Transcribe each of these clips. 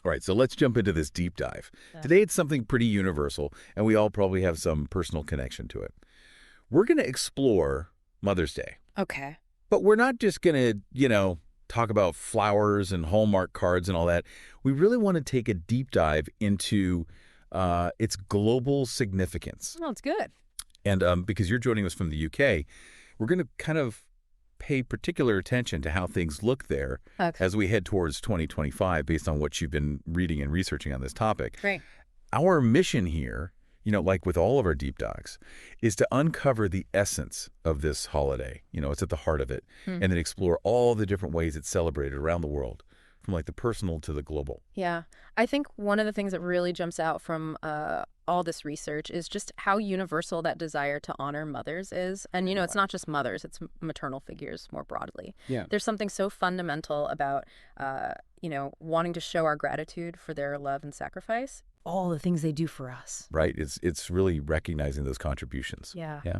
All right, so let's jump into this deep dive. Yeah. Today it's something pretty universal, and we all probably have some personal connection to it. We're going to explore Mother's Day, Okay. but we're not just going to, talk about flowers and Hallmark cards and all that. We really want to take a deep dive into its global significance. Well, it's good. And because you're joining us from the UK, we're going to kind of pay particular attention to how things look there Okay. as we head towards 2025 based on what you've been reading and researching on this topic. Great. Our mission here, like with all of our deep dives, is to uncover the essence of this holiday. It's at the heart of it, and then explore all the different ways it's celebrated around the world, from like the personal to the global. Yeah. I think one of the things that really jumps out from all this research is just how universal that desire to honor mothers is. And, it's not just mothers, it's maternal figures more broadly. Yeah. There's something so fundamental about, wanting to show our gratitude for their love and sacrifice. All the things they do for us. Right. It's really recognizing those contributions. Yeah. Yeah.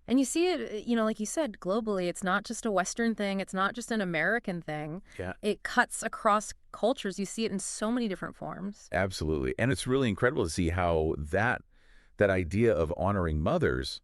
And you see it, like you said, globally. It's not just a Western thing. It's not just an American thing. Yeah. It cuts across cultures. You see it in so many different forms. Absolutely. And it's really incredible to see how that idea of honoring mothers,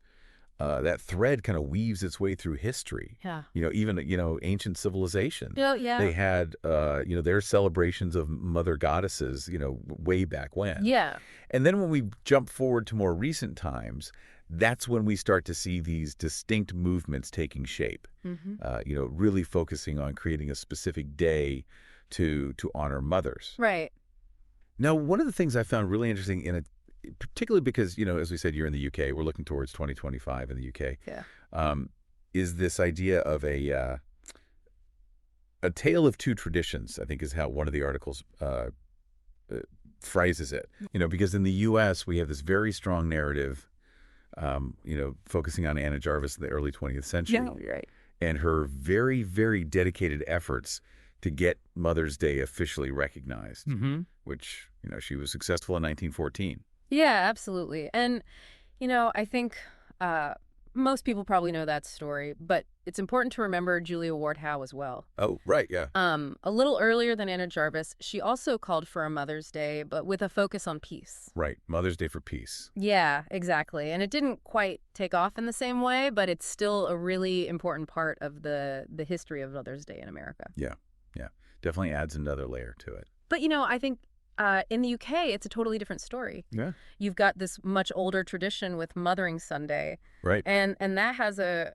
that thread kind of weaves its way through history. Yeah. Even, ancient civilization. Yeah. They had, their celebrations of mother goddesses, way back when. Yeah. And then when we jump forward to more recent times, that's when we start to see these distinct movements taking shape, really focusing on creating a specific day to honor mothers. Right. Now, one of the things I found really interesting in it, particularly because, as we said, you're in the UK, we're looking towards 2025 in the UK, is this idea of a tale of two traditions, I think is how one of the articles phrases it. Because in the US, we have this very strong narrative, focusing on Anna Jarvis in the early 20th century. Yeah, right. And her very, very dedicated efforts to get Mother's Day officially recognized, which, she was successful in 1914. Yeah, absolutely. And, I think most people probably know that story, but it's important to remember Julia Ward Howe as well. Oh, right, yeah. A little earlier than Anna Jarvis, she also called for a Mother's Day, but with a focus on peace. Right, Mother's Day for Peace. Yeah, exactly. And it didn't quite take off in the same way, but it's still a really important part of the history of Mother's Day in America. Yeah. Definitely adds another layer to it. But, I think in the UK, it's a totally different story. Yeah. You've got this much older tradition with Mothering Sunday. Right. And that has a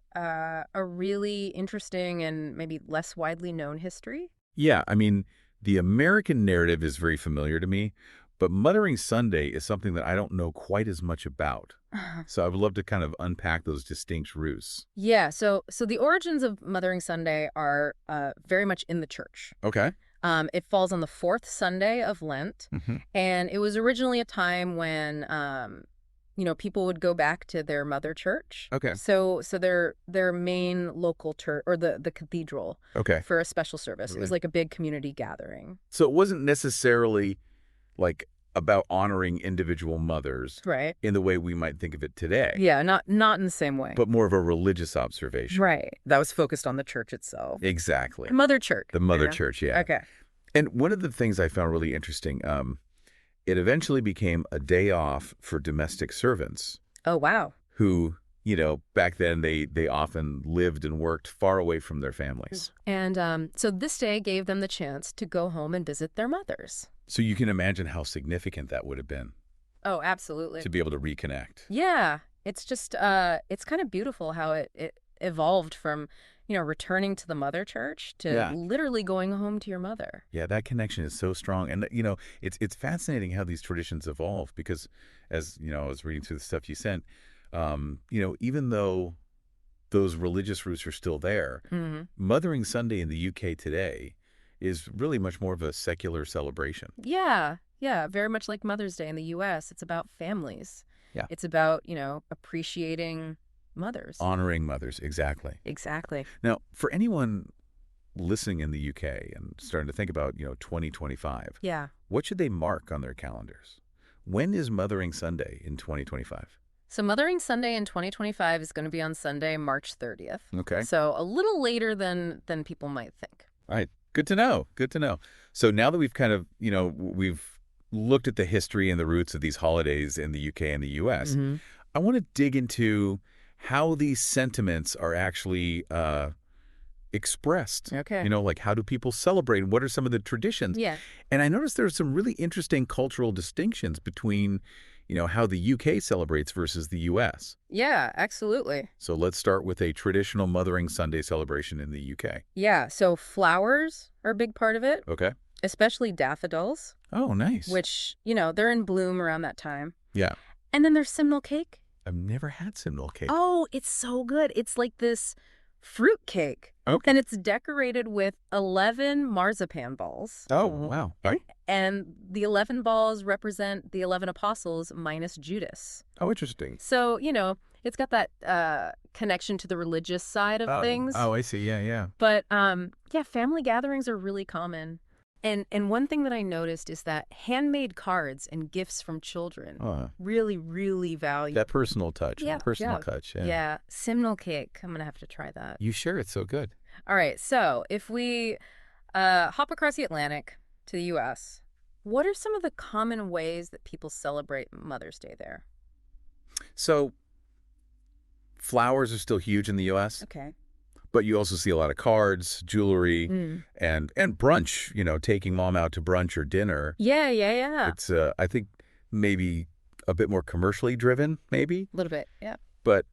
really interesting and maybe less widely known history. Yeah, I mean, the American narrative is very familiar to me, but Mothering Sunday is something that I don't know quite as much about. So I would love to kind of unpack those distinct roots. Yeah, so the origins of Mothering Sunday are very much in the church. Okay. It falls on the fourth Sunday of Lent, and it was originally a time when, people would go back to their mother church. Okay. So their main local church, or the cathedral, Okay. for a special service. It was like a big community gathering. So it wasn't necessarily like about honoring individual mothers Right. in the way we might think of it today. Yeah, not in the same way. But more of a religious observation. Right. That was focused on the church itself. Exactly. The mother church. The mother church, yeah. Okay. And one of the things I found really interesting, it eventually became a day off for domestic servants Oh, wow. who, back then they often lived and worked far away from their families. And so this day gave them the chance to go home and visit their mothers. So you can imagine how significant that would have been Oh, absolutely. to be able to reconnect. Yeah. It's just, it's kind of beautiful how it evolved from, returning to the mother church to literally going home to your mother. Yeah, that connection is so strong. And, it's fascinating how these traditions evolve because as, I was reading through the stuff you sent, even though those religious roots are still there, Mothering Sunday in the UK today is really much more of a secular celebration. Yeah. Yeah. Very much like Mother's Day in the U.S. It's about families. Yeah. It's about, appreciating mothers. Honoring mothers, exactly. Exactly. Now, for anyone listening in the UK and starting to think about, 2025, Yeah. what should they mark on their calendars? When is Mothering Sunday in 2025? So Mothering Sunday in 2025 is going to be on Sunday, March 30th. Okay. So a little later than people might think. All right. Good to know. Good to know. So now that we've kind of, we've looked at the history and the roots of these holidays in the UK and the US, Hmm. I want to dig into how these sentiments are actually expressed. Okay. Like how do people celebrate and what are some of the traditions? Yeah. And I noticed there's some really interesting cultural distinctions between, how the UK celebrates versus the US. Yeah, absolutely. So let's start with a traditional Mothering Sunday celebration in the UK. Yeah, so flowers are a big part of it, Okay. especially daffodils, Oh, nice. which, they're in bloom around that time. Yeah. And then there's simnel cake. I've never had simnel cake. Oh, it's so good. It's like this fruit cake. Okay. And it's decorated with 11 marzipan balls. Oh, wow. All right. And the 11 balls represent the 11 apostles minus Judas. Oh, interesting. So, it's got that connection to the religious side of things. Oh, I see. Yeah, yeah. But, yeah, family gatherings are really common. And one thing that I noticed is that handmade cards and gifts from children really, really value. That personal touch. Yeah, Personal yeah. touch. Yeah. Yeah, simnel cake. I'm going to have to try that. You sure? It's so good. All right, so if we hop across the Atlantic to the U.S., what are some of the common ways that people celebrate Mother's Day there? So flowers are still huge in the U.S., Okay. but you also see a lot of cards, jewelry, and brunch, taking mom out to brunch or dinner. Yeah, yeah, yeah. It's, I think, maybe a bit more commercially driven, maybe. A little bit, yeah. But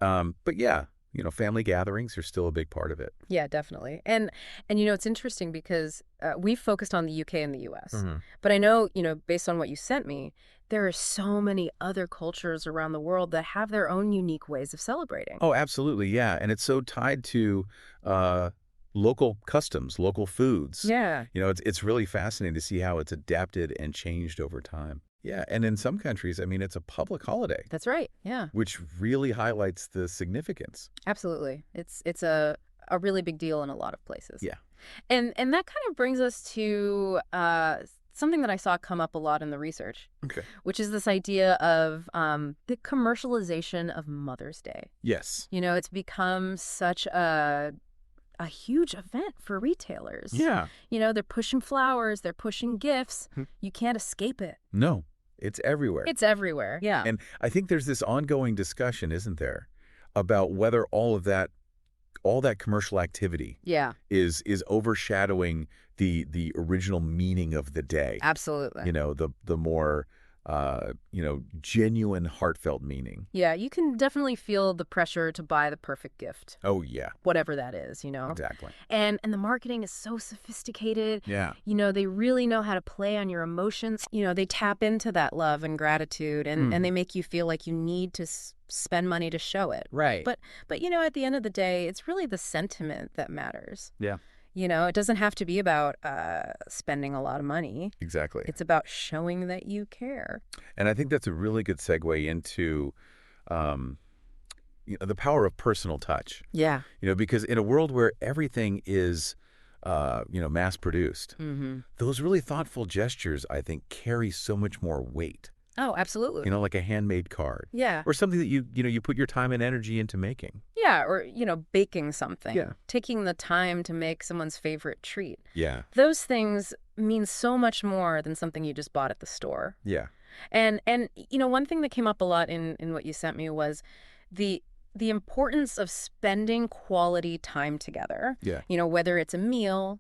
yeah, family gatherings are still a big part of it. Yeah, definitely. And it's interesting because we've focused on the UK and the US. But I know, based on what you sent me, there are so many other cultures around the world that have their own unique ways of celebrating. Oh, absolutely, yeah. And it's so tied to local customs, local foods. Yeah. It's really fascinating to see how it's adapted and changed over time. Yeah, and in some countries, I mean, it's a public holiday. That's right. Yeah. Which really highlights the significance. Absolutely. It's a really big deal in a lot of places. Yeah. And that kind of brings us to something that I saw come up a lot in the research. Okay. Which is this idea of the commercialization of Mother's Day. Yes. It's become such a huge event for retailers. Yeah. They're pushing flowers, they're pushing gifts. You can't escape it. No, it's everywhere. It's everywhere. Yeah. And I think there's this ongoing discussion, isn't there, about whether all that commercial activity is overshadowing the original meaning of the day. Absolutely. The more genuine, heartfelt meaning. Yeah, you can definitely feel the pressure to buy the perfect gift. Oh, yeah. Whatever that is, Exactly. And the marketing is so sophisticated. Yeah. They really know how to play on your emotions. They tap into that love and gratitude, and they make you feel like you need to spend money to show it. Right. But at the end of the day, it's really the sentiment that matters. Yeah. It doesn't have to be about spending a lot of money. Exactly. It's about showing that you care. And I think that's a really good segue into the power of personal touch. Yeah. Because in a world where everything is, mass-produced, those really thoughtful gestures, I think, carry so much more weight. Oh, absolutely. Like a handmade card. Yeah. Or something that you put your time and energy into making. Yeah, or, baking something. Yeah. Taking the time to make someone's favorite treat. Yeah. Those things mean so much more than something you just bought at the store. Yeah. And one thing that came up a lot in what you sent me was the importance of spending quality time together. Yeah. Whether it's a meal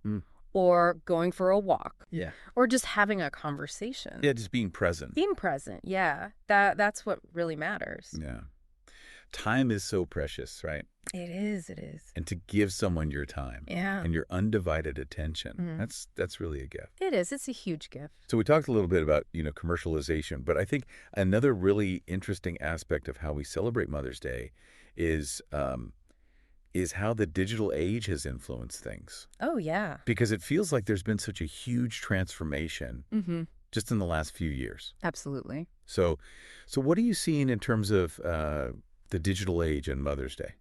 or going for a walk. Yeah. Or just having a conversation. Yeah, just being present. Being present, yeah. That's what really matters. Yeah. Time is so precious, right? It is. And to give someone your time and your undivided attention, that's really a gift. It is. It's a huge gift. So we talked a little bit about, commercialization, but I think another really interesting aspect of how we celebrate Mother's Day is how the digital age has influenced things. Oh, yeah. Because it feels like there's been such a huge transformation just in the last few years. Absolutely. So what are you seeing in terms of the digital age and Mother's Day?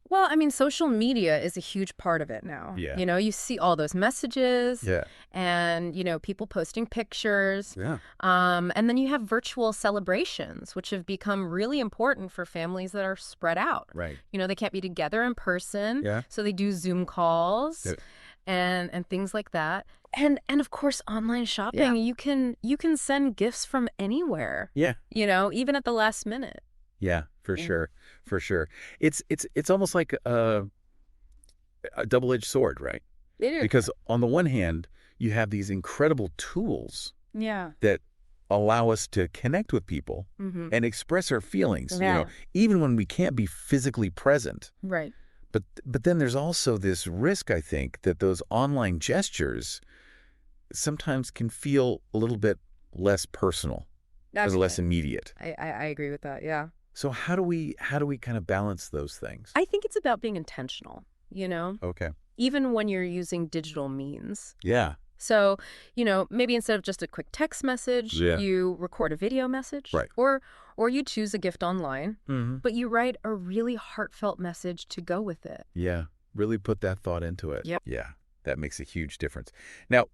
Well, I mean, social media is a huge part of it now. Yeah. You see all those messages. Yeah. And, people posting pictures. Yeah. And then you have virtual celebrations, which have become really important for families that are spread out. Right. They can't be together in person. Yeah. So they do Zoom calls. Yeah. and things like that. And of course, online shopping, you can send gifts from anywhere. Yeah. Even at the last minute. Yeah, for sure. For sure. It's almost like a double-edged sword, right? It is. Because on the one hand, you have these incredible tools Yeah. that allow us to connect with people and express our feelings, Yeah. even when we can't be physically present. Right. But then there's also this risk, I think, that those online gestures sometimes can feel a little bit less personal, or less immediate. I agree with that. Yeah. So how do we kind of balance those things? I think it's about being intentional, Okay. even when you're using digital means. Yeah. So, maybe instead of just a quick text message, Yeah. you record a video message. Right. Or you choose a gift online, Mm-hmm. but you write a really heartfelt message to go with it. Yeah. Really put that thought into it. Yep. Yeah. That makes a huge difference. Now,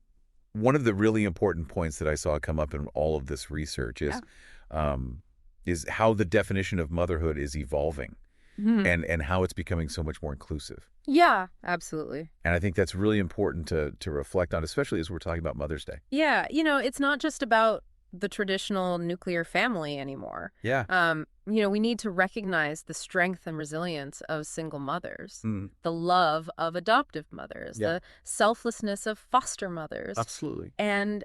one of the really important points that I saw come up in all of this research is how the definition of motherhood is evolving and how it's becoming so much more inclusive. Yeah, absolutely. And I think that's really important to reflect on, especially as we're talking about Mother's Day. Yeah, it's not just about the traditional nuclear family anymore. Yeah. We need to recognize the strength and resilience of single mothers, the love of adoptive mothers, the selflessness of foster mothers. Absolutely. And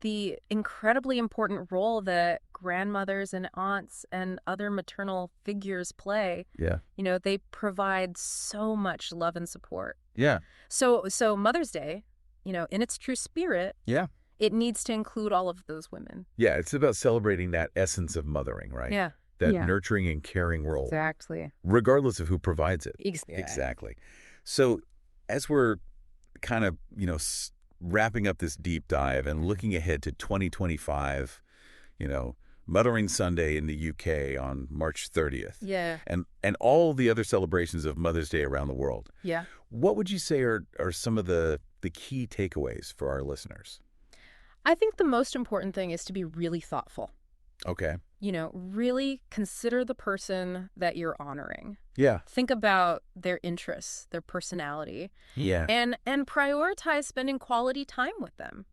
the incredibly important role that grandmothers and aunts and other maternal figures play. Yeah. They provide so much love and support. Yeah. So Mother's Day, in its true spirit, Yeah. it needs to include all of those women. Yeah. It's about celebrating that essence of mothering, right? Yeah. That nurturing and caring role. Exactly. Regardless of who provides it. Exactly. So as we're kind of, wrapping up this deep dive and looking ahead to 2025, Mothering Sunday in the UK on March 30th. Yeah. And all the other celebrations of Mother's Day around the world. Yeah. What would you say are some of the key takeaways for our listeners? I think the most important thing is to be really thoughtful. Okay. Really consider the person that you're honoring. Yeah. Think about their interests, their personality. Yeah. And prioritize spending quality time with them,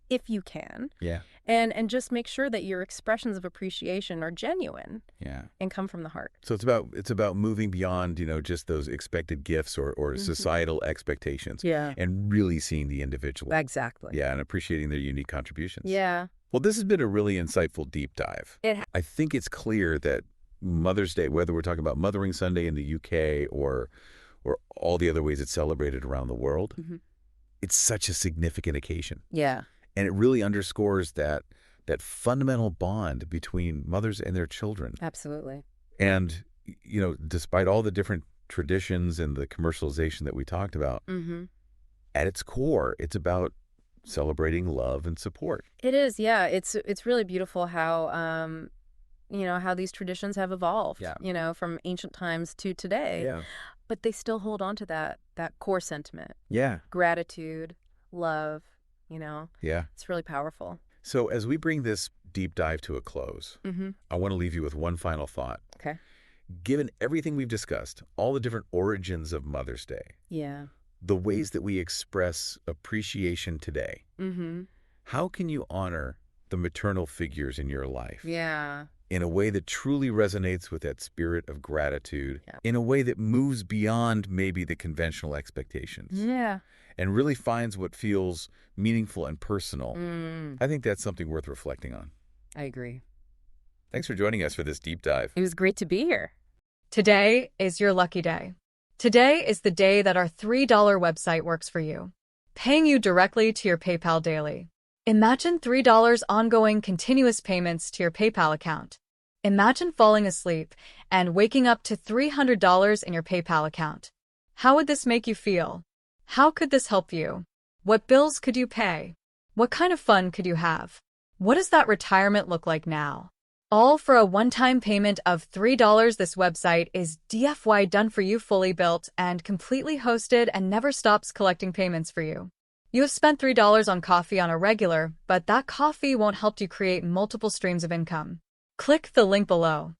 if you can. Yeah. And just make sure that your expressions of appreciation are genuine. Yeah. And come from the heart. So it's about moving beyond, just those expected gifts or societal expectations. Yeah. And really seeing the individual. Exactly. Yeah, and appreciating their unique contributions. Yeah. Well, this has been a really insightful deep dive. I think it's clear that Mother's Day, whether we're talking about Mothering Sunday in the UK or all the other ways it's celebrated around the world, it's such a significant occasion. Yeah. And it really underscores that fundamental bond between mothers and their children. Absolutely. And, despite all the different traditions and the commercialization that we talked about, at its core, it's about celebrating love and support. It is, yeah. It's really beautiful how how these traditions have evolved. Yeah. From ancient times to today. Yeah. But they still hold on to that core sentiment. Yeah. Gratitude, love. Yeah. It's really powerful. So as we bring this deep dive to a close, I want to leave you with one final thought. Okay. Given everything we've discussed, all the different origins of Mother's Day, Yeah. the ways that we express appreciation today, how can you honor the maternal figures in your life Yeah. in a way that truly resonates with that spirit of gratitude, in a way that moves beyond maybe the conventional expectations, Yeah. and really finds what feels meaningful and personal? I think that's something worth reflecting on. I agree. Thanks for joining us for this deep dive. It was great to be here. Today is your lucky day. Today is the day that our $3 website works for you, paying you directly to your PayPal daily. Imagine $3 ongoing continuous payments to your PayPal account. Imagine falling asleep and waking up to $300 in your PayPal account. How would this make you feel? How could this help you? What bills could you pay? What kind of fun could you have? What does that retirement look like now? All for a one-time payment of $3. This website is DFY done for you, fully built and completely hosted, and never stops collecting payments for you. You have spent $3 on coffee on a regular, but that coffee won't help you create multiple streams of income. Click the link below.